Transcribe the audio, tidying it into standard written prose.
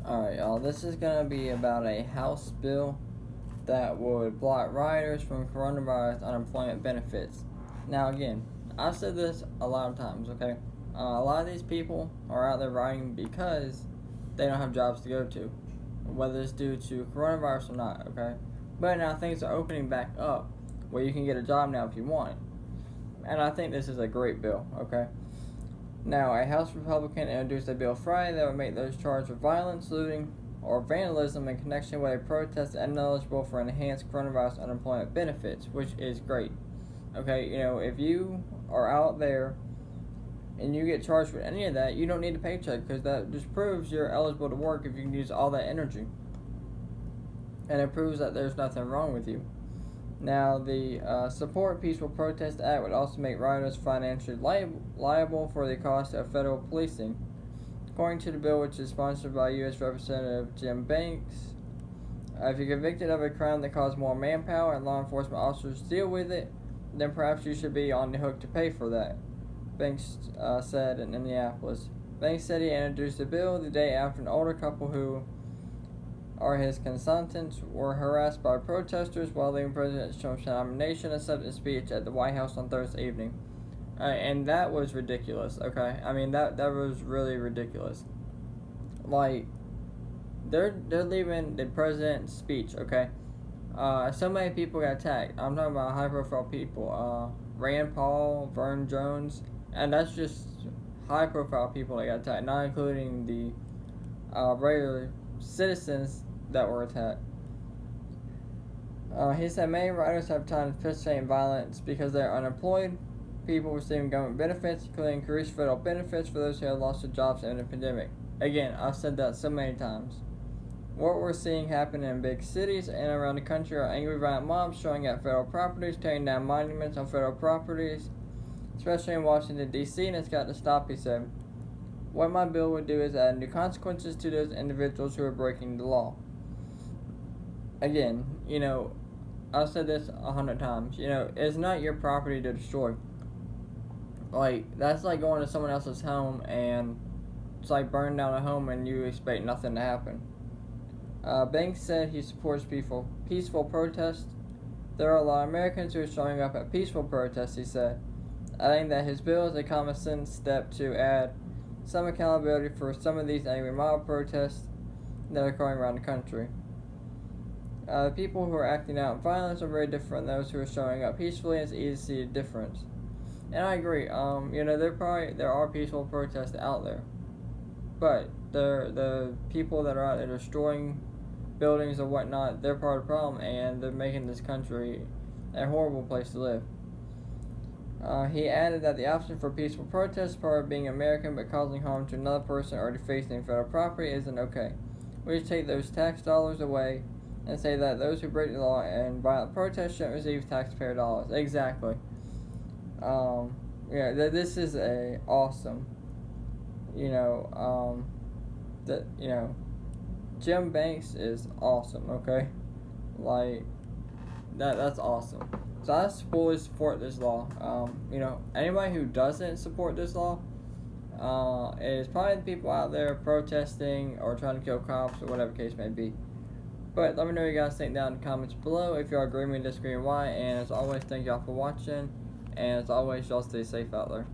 Alright, y'all, this is going to be about a House bill that would block rioters from coronavirus unemployment benefits. Now, again, I've said this a lot of times, okay? A lot of these people are out there rioting because they don't have jobs to go to, whether it's due to coronavirus or not, okay? But now things are opening back up where you can get a job now if you want. And I think this is a great bill, okay? Now, a House Republican introduced a bill Friday that would make those charged with violence, looting, or vandalism in connection with a protest ineligible for enhanced coronavirus unemployment benefits, which is great. Okay, if you are out there and you get charged with any of that, you don't need a paycheck because that just proves you're eligible to work if you can use all that energy. And it proves that there's nothing wrong with you. Now, the Support Peaceful Protest Act would also make rioters financially liable for the cost of federal policing. According to the bill, which is sponsored by U.S. Representative Jim Banks, if you're convicted of a crime that caused more manpower and law enforcement officers deal with it, then perhaps you should be on the hook to pay for that, Banks said in Indianapolis. Banks said he introduced the bill the day after an older couple who are his consultants were harassed by protesters while leaving President Trump's nomination acceptance speech at the White House on Thursday evening. And that was ridiculous, okay? I mean, that was really ridiculous. Like, they're leaving the president's speech, okay? So many people got attacked. I'm talking about high-profile people. Rand Paul, Vern Jones, and that's just high-profile people that got attacked, not including the regular citizens that were attacked. He said many rioters have time to participate in violence because they are unemployed, people receiving government benefits, including increased federal benefits for those who have lost their jobs in the pandemic. Again, I've said that so many times. What we're seeing happen in big cities and around the country are angry violent mobs showing at federal properties, tearing down monuments on federal properties, especially in Washington, D.C., and it's got to stop, he said. What my bill would do is add new consequences to those individuals who are breaking the law. Again, I've said this 100 times. It's not your property to destroy. Like, that's like going to someone else's home and it's like burning down a home and you expect nothing to happen. Banks said he supports peaceful protests. There are a lot of Americans who are showing up at peaceful protests, he said, adding that his bill is a common sense step to add some accountability for some of these angry mob protests that are occurring around the country. The people who are acting out in violence are very different than those who are showing up peacefully, and it's easy to see the difference. And I agree. There are peaceful protests out there, but the people that are out there destroying buildings or whatnot, they're part of the problem, and they're making this country a horrible place to live. He added that the option for peaceful protest is part of being American, but causing harm to another person or defacing federal property isn't okay. We should take those tax dollars away and say that those who break the law and violent protest shouldn't receive taxpayer dollars. Exactly. This is awesome. Jim Banks is awesome, okay? Like, that's awesome. So I fully support this law. Anybody who doesn't support this law is probably the people out there protesting or trying to kill cops or whatever case may be. But let me know what you guys think down in the comments below. If y'all agree with me, disagree, why. And as always, thank y'all for watching. And as always, y'all stay safe out there.